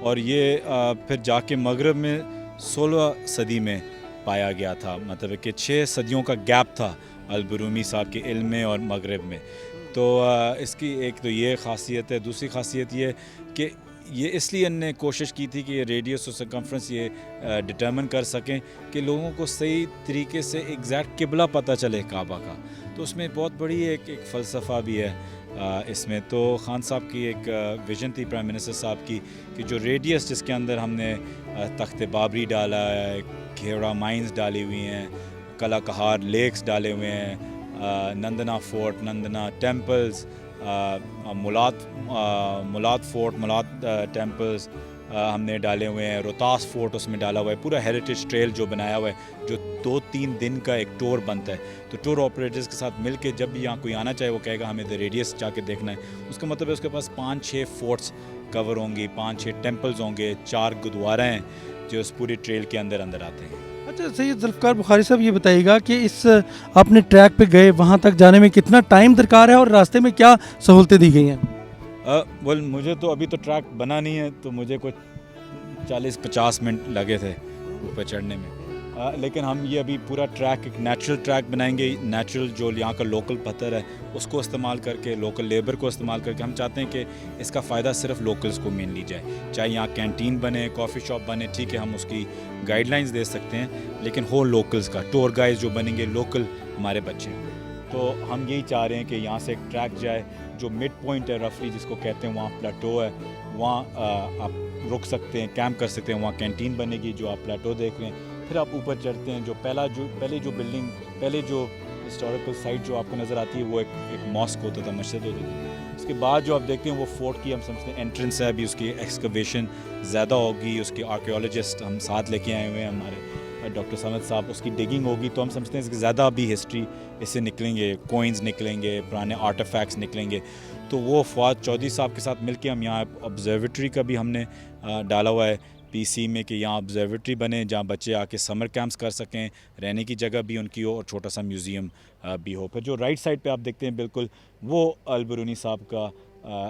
اور یہ پھر جا کے مغرب میں 16 صدی میں پایا گیا تھا، مطلب کہ 6 صدیوں کا گیپ تھا البرونی صاحب کے علم میں اور مغرب میں. تو اس کی ایک تو یہ خاصیت ہے. دوسری خاصیت یہ کہ یہ اس لیے نے کوشش کی تھی کہ یہ ریڈیس اور سرکمفرنس یہ ڈٹرمن کر سکیں کہ لوگوں کو صحیح طریقے سے ایگزیکٹ قبلہ پتہ چلے کعبہ کا. تو اس میں بہت بڑی ایک فلسفہ بھی ہے اس میں. تو خان صاحب کی ایک ویژن تھی پرائم منسٹر صاحب کی کہ جو ریڈیس جس کے اندر ہم نے تخت بابری ڈالا ہے، گھیوڑا مائنز ڈالی ہوئی ہیں، کلا کہار لیکس ڈالے ہوئے ہیں، Nandana fort, Nandana temples, ملات fort, ملات temples ہم نے ڈالے ہوئے ہیں، روہتاس فورٹ اس میں ڈالا ہوا ہے. پورا ہیریٹیج ٹریل جو بنایا ہوا ہے جو 2-3 دن کا ایک ٹور بنتا ہے. تو ٹور آپریٹرز کے ساتھ مل کے جب بھی یہاں کوئی آنا چاہے وہ کہے گا ہمیں دا ریڈیس جا کے دیکھنا ہے. اس کا مطلب ہے اس کے پاس 5-6 فورٹس کور ہوں گی، 5-6 ٹیمپلز ہوں گے، 4 گرودوارا ہیں جو اس پوری ٹریل کے اندر آتے ہیں. اچھا سید ذوالفقار بخاری صاحب یہ بتائیے گا کہ اس اپنے ٹریک پہ گئے وہاں تک جانے میں کتنا ٹائم درکار ہے اور راستے میں کیا سہولتیں دی گئی ہیں؟ مجھے تو ابھی تو ٹریک بنا نہیں ہے تو مجھے کچھ 40-50 منٹ لگے تھے اوپر چڑھنے میں. لیکن ہم یہ ابھی پورا ٹریک ایک نیچرل ٹریک بنائیں گے. نیچرل جو یہاں کا لوکل پتھر ہے اس کو استعمال کر کے، لوکل لیبر کو استعمال کر کے ہم چاہتے ہیں کہ اس کا فائدہ صرف لوکلز کو مین لی جائے. چاہے یہاں کینٹین بنے، کافی شاپ بنے، ٹھیک ہے ہم اس کی گائیڈ لائنز دے سکتے ہیں، لیکن ہو لوکلز کا ٹور گائیڈ جو بنیں گے لوکل ہمارے بچے. تو ہم یہی چاہ رہے ہیں کہ یہاں سے ایک ٹریک جائے جو مڈ پوائنٹ ہے رفلی جس کو کہتے ہیں، وہاں پلاٹو ہے، وہاں آپ رک سکتے ہیں، کیمپ کر سکتے ہیں. وہاں کینٹین بنے گی جو آپ پلاٹو دیکھ رہے ہیں. پھر آپ اوپر چڑھتے ہیں. جو پہلے جو بلڈنگ، پہلے جو ہسٹوریکل سائٹ جو آپ کو نظر آتی ہے وہ ایک ماسک ہوتا تھا، مسجد ہوتی تھی. اس کے بعد جو آپ دیکھتے ہیں وہ فورٹ کی ہم سمجھتے ہیں انٹرنس ہے. ابھی اس کی ایکسکویشن زیادہ ہوگی، اس کے آرکیولوجسٹ ہم ساتھ لے کے آئے ہوئے ہیں ہمارے ڈاکٹر سمد صاحب. اس کی ڈگنگ ہوگی تو ہم سمجھتے ہیں اس کی زیادہ ابھی ہسٹری اس سے نکلیں گے، کوئنز نکلیں گے، پرانے آرٹیفیکٹس نکلیں گے. تو وہ فواد چودھری صاحب کے ساتھ مل کے ہم یہاں آبزرویٹری کا بھی ہم نے ڈالا ہوا ہے پی سی میں کہ یہاں آبزرویٹری بنے جہاں بچے آ کے سمر کیمپس کر سکیں، رہنے کی جگہ بھی ان کی ہو اور چھوٹا سا میوزیم بھی ہو. پھر جو رائٹ سائڈ پہ آپ دیکھتے ہیں بالکل وہ البرونی صاحب کا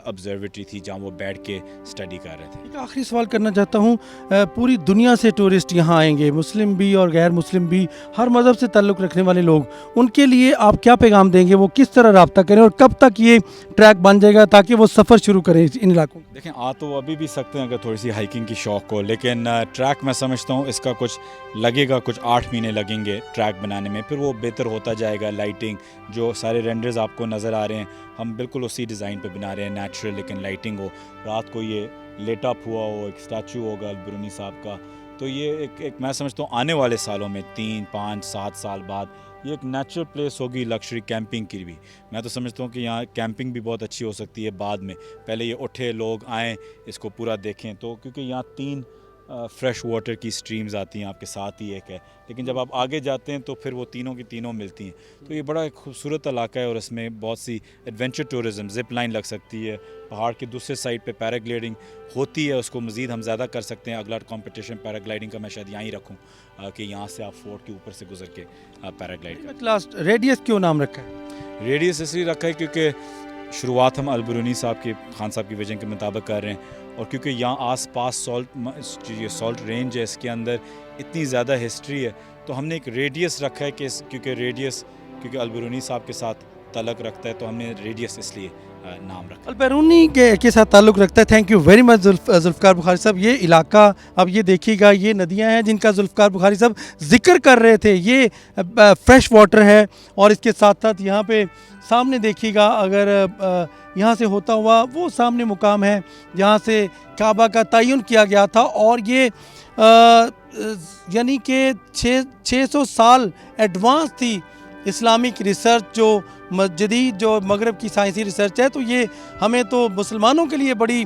آبزرویٹری تھی جہاں وہ بیٹھ کے اسٹڈی کر رہے تھے. ایک آخری سوال کرنا چاہتا ہوں، پوری دنیا سے ٹورسٹ یہاں آئیں گے، مسلم بھی اور غیر مسلم بھی، ہر مذہب سے تعلق رکھنے والے لوگ، ان کے لیے آپ کیا پیغام دیں گے؟ وہ کس طرح رابطہ کریں اور کب تک یہ ٹریک بن جائے گا تاکہ وہ سفر شروع کریں ان علاقوں میں؟ دیکھیں تو وہ ابھی بھی سکتے ہیں اگر تھوڑی سی ہائکنگ کی شوق ہو، لیکن ٹریک میں سمجھتا ہوں اس کا کچھ لگے گا، کچھ 8 مہینے لگیں گے ٹریک بنانے میں. پھر وہ بہتر ہوتا جائے گا. لائٹنگ جو سارے رینڈرز آپ کو نظر آ رہے ہیں ہم بالکل اسی ڈیزائن پہ بنا رہے ہیں، نیچرل لیکن لائٹنگ ہو. رات کو یہ لیٹ اپ ہوا ہو، ایک اسٹیچو ہوگا البرونی صاحب کا. تو یہ ایک میں سمجھتا ہوں آنے والے سالوں میں 3, 5, 7 سال بعد یہ ایک نیچرل پلیس ہوگی لگژری کیمپنگ کی بھی. میں تو سمجھتا ہوں کہ یہاں کیمپنگ بھی بہت اچھی ہو سکتی ہے بعد میں. پہلے یہ اٹھے لوگ آئیں اس کو پورا دیکھیں. تو کیونکہ یہاں 3 فریش واٹر کی سٹریمز آتی ہیں، آپ کے ساتھ ہی ایک ہے، لیکن جب آپ آگے جاتے ہیں تو پھر وہ تینوں کی تینوں ملتی ہیں. تو یہ بڑا ایک خوبصورت علاقہ ہے اور اس میں بہت سی ایڈونچر ٹورزم، زپ لائن لگ سکتی ہے. پہاڑ کے دوسرے سائڈ پہ پیراگلائڈنگ ہوتی ہے، اس کو مزید ہم زیادہ کر سکتے ہیں. اگلا کمپٹیشن پیراگلائڈنگ کا میں شاید یہاں ہی رکھوں کہ یہاں سے آپ فورٹ کے اوپر سے گزر کے پیراگلائڈ کریں. لاسٹ ریڈیس کیوں نام رکھا ہے؟ ریڈیس اس لیے رکھا ہے کیونکہ شروعات ہم البرونی صاحب کے، خان صاحب کی ویژن کے مطابق کر رہے ہیں، اور کیونکہ یہاں آس پاس یہ سالٹ رینج ہے، اس کے اندر اتنی زیادہ ہسٹری ہے تو ہم نے ایک ریڈیس رکھا ہے کہ کیونکہ البرونی صاحب کے ساتھ تعلق رکھتا ہے تو ہم نے ریڈیس اس لیے نام رکھا. البرونی کے ساتھ تعلق رکھتا ہے. Thank you very much Zulfiqar Bukhari sahab. یہ علاقہ اب یہ دیکھیے گا، یہ ندیاں ہیں جن کا ذوالفقار بخاری صاحب ذکر کر رہے تھے، یہ فریش واٹر ہے. اور اس کے ساتھ ساتھ یہاں پہ سامنے دیکھیے گا، اگر یہاں سے ہوتا ہوا وہ سامنے مقام ہے جہاں سے کعبہ کا تعین کیا گیا تھا. اور یہ یعنی کہ 600 سال ایڈوانس تھی اسلامک ریسرچ، جو جدید جو مغرب کی سائنسی ریسرچ ہے. تو یہ ہمیں تو مسلمانوں کے لیے بڑی،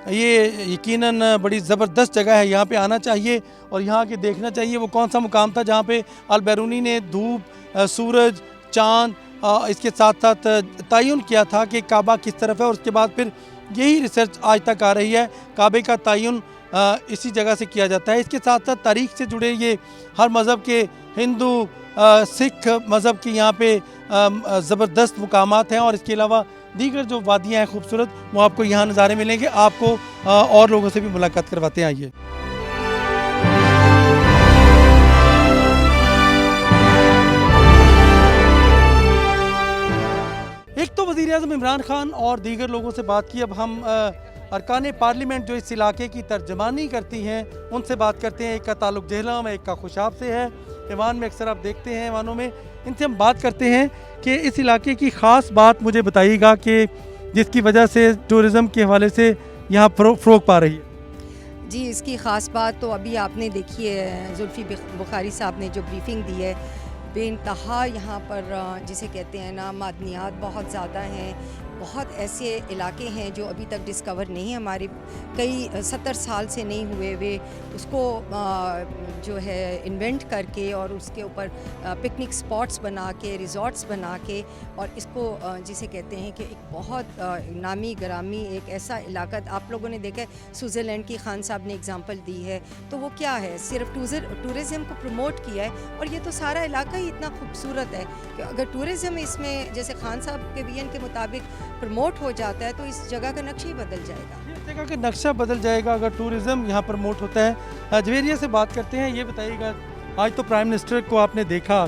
یہ یقیناً بڑی زبردست جگہ ہے، یہاں پہ آنا چاہیے اور یہاں کے دیکھنا چاہیے. وہ کون سا مقام تھا جہاں پہ البیرونی نے دھوپ، سورج، چاند، اس کے ساتھ ساتھ تعین کیا تھا کہ کعبہ کس طرف ہے. اور اس کے بعد پھر یہی ریسرچ آج تک آ رہی ہے، کعبے کا تعین اسی جگہ سے کیا جاتا ہے. اس کے ساتھ ساتھ تاریخ سے جڑے یہ ہر مذہب کے، ہندو، سکھ مذہب کے یہاں پہ زبردست مقامات ہیں. اور اس کے علاوہ دیگر جو وادیاں ہیں خوبصورت وہ آپ کو یہاں نظارے ملیں گے. آپ کو اور لوگوں سے بھی ملاقات کرواتے ہیں. آئیے. ایک تو وزیر اعظم عمران خان اور دیگر لوگوں سے بات کی. اب ہم ارکان پارلیمنٹ جو اس علاقے کی ترجمانی کرتی ہیں ان سے بات کرتے ہیں. ایک کا تعلق جہلم، ایک کا خوشاب سے ہے. ایوان میں اکثر آپ دیکھتے ہیں ایوانوں میں. ان سے ہم بات کرتے ہیں کہ اس علاقے کی خاص بات مجھے بتائیے گا کہ جس کی وجہ سے ٹورزم کے حوالے سے یہاں فروغ پا رہی ہے. جی، اس کی خاص بات تو ابھی آپ نے دیکھی ہے، زلفی بخاری صاحب نے جو بریفنگ دی ہے. بے انتہا یہاں پر جسے کہتے ہیں نا معدنیات بہت زیادہ ہیں. بہت ایسے علاقے ہیں جو ابھی تک ڈسکور نہیں، ہمارے کئی 70 سال سے نہیں ہوئے ہوئے. اس کو جو ہے انوینٹ کر کے اور اس کے اوپر پکنک سپاٹس بنا کے، ریزورٹس بنا کے، اور اس کو جسے کہتے ہیں کہ ایک بہت نامی گرامی ایک ایسا علاقہ. آپ لوگوں نے دیکھا ہے سوئٹزرلینڈ کی خان صاحب نے اگزامپل دی ہے، تو وہ کیا ہے، صرف ٹورزم کو پروموٹ کیا ہے. اور یہ تو سارا علاقہ ہی اتنا خوبصورت ہے کہ اگر ٹورزم اس میں جیسے خان صاحب کے ویژن کے مطابق پروموٹ ہو جاتا ہے تو اس جگہ کا نقشہ ہی بدل جائے گا. اس جگہ کا نقشہ بدل جائے گا اگر ٹورزم یہاں پروموٹ ہوتا ہے. جویریہ سے بات کرتے ہیں. یہ بتائیے گا، آج تو پرائم منسٹر کو آپ نے دیکھا،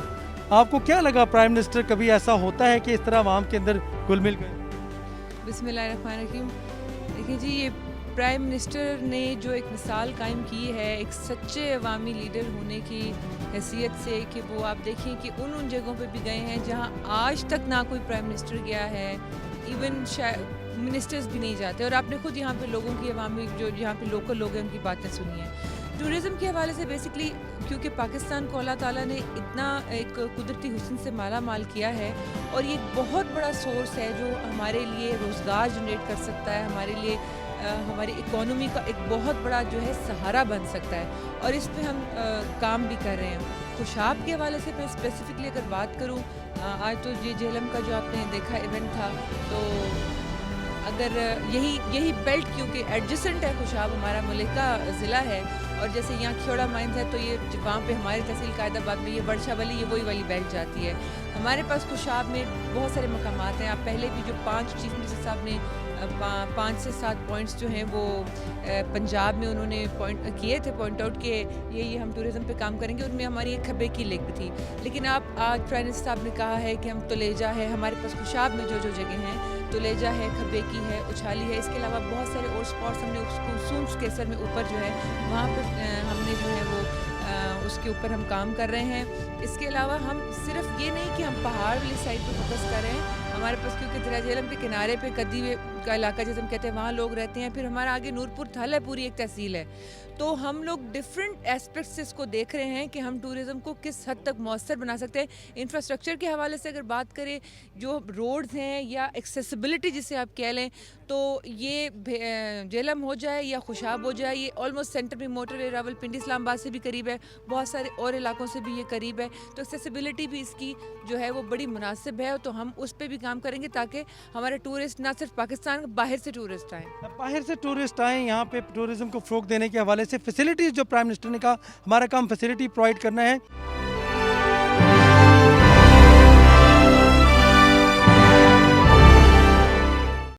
آپ کو کیا لگا؟ پرائم منسٹر کبھی ایسا ہوتا ہے کہ اس طرح عوام کے اندر گل مل گئے؟ بسم اللہ الرحمن الرحیم. دیکھیں جی، یہ پرائم منسٹر نے جو ایک مثال قائم کی ہے ایک سچے عوامی لیڈر ہونے کی حیثیت سے، کہ وہ آپ دیکھیں کہ ان جگہوں پہ بھی گئے ہیں جہاں آج تک نہ کوئی پرائم منسٹر گیا ہے، ایون منسٹرز بھی نہیں جاتے. اور آپ نے خود یہاں پہ لوگوں کی عوامی جو یہاں پہ لوکل لوگ ہیں ان کی باتیں سنی ہیں. ٹورزم کے حوالے سے بیسکلی کیونکہ پاکستان کو اللہ تعالیٰ نے اتنا ایک قدرتی حسن سے مالا مال کیا ہے، اور یہ ایک بہت بڑا سورس ہے جو ہمارے لیے روزگار جنریٹ کر سکتا ہے، ہمارے لیے ہماری اکانومی کا ایک بہت بڑا جو ہے سہارا بن سکتا ہے. اور اس پہ ہم کام بھی کر رہے ہیں. خوشاب کے حوالے سے میں اسپیسیفکلی اگر بات کروں، آج تو یہ جہلم کا جو آپ نے دیکھا ایونٹ تھا، تو اگر یہی بیلٹ کیونکہ ایڈجسنٹ ہے، خوشاب ہمارا ملک کا ضلع ہے، اور جیسے یہاں کھیوڑا مائنز ہے تو یہ وہاں پہ ہماری تحصیل قائد آباد میں یہ ورشا والی یہ وہی والی بیلٹ جاتی ہے. ہمارے پاس خوشاب میں بہت سارے مقامات ہیں. آپ پہلے بھی جو 5 چیف منسٹر صاحب نے 5 سے 7 پوائنٹس جو ہیں وہ پنجاب میں انہوں نے کیے تھے پوائنٹ آؤٹ کہ یہ ہم ٹورزم پہ کام کریں گے. ان میں ہماری ایک کھبے کی لیک بھی تھی. لیکن آپ آج پرائم منسٹر صاحب نے کہا ہے کہ ہم تلیجا ہے، ہمارے پاس خوشاب میں جو جگہ ہیں تلیجا ہے، کھبے کی ہے، اچھالی ہے. اس کے علاوہ بہت سارے اور اسپاٹس ہم نے سونس کے سر میں اوپر جو ہے وہاں پہ ہم نے جو ہے وہ اس کے اوپر ہم کام کر رہے ہیں. اس کے علاوہ ہم صرف یہ نہیں کہ ہم پہاڑ والی سائڈ پہ فوکس کر رہے ہیں. ہمارے پاس کیونکہ دریا جہلم کے کنارے پہ کدی کا علاقہ جیسے ہم کہتے ہیں وہاں لوگ رہتے ہیں. پھر ہمارا آگے نورپور تھل ہے، پوری ایک تحصیل ہے. تو ہم لوگ ڈفرینٹ ایسپیکٹ سے اس کو دیکھ رہے ہیں کہ ہم ٹورزم کو کس حد تک مؤثر بنا سکتے ہیں. انفراسٹرکچر کے حوالے سے اگر بات کریں، جو روڈز ہیں یا ایکسیسیبلٹی جسے آپ کہہ لیں، تو یہ جہلم ہو جائے یا خوشاب ہو جائے، یہ آلموسٹ سینٹر میں موٹر وے راولپنڈی اسلام آباد سے بھی قریب ہے، بہت سارے اور علاقوں سے بھی یہ قریب ہے. تو ایکسیسیبلٹی بھی اس کی جو ہے وہ بڑی مناسب ہے. تو ہم اس پہ بھی کام کریں گے تاکہ ہمارے ٹورسٹ نہ صرف پاکستان، باہر سے ٹورسٹ آئیں. باہر سے ٹورسٹ آئیں یہاں پہ ٹورزم کو فروغ دینے کے حوالے سے فیسلٹیز جو پرائم منسٹر نے کہا ہمارا کام فیسلٹی پرووائڈ کرنا ہے.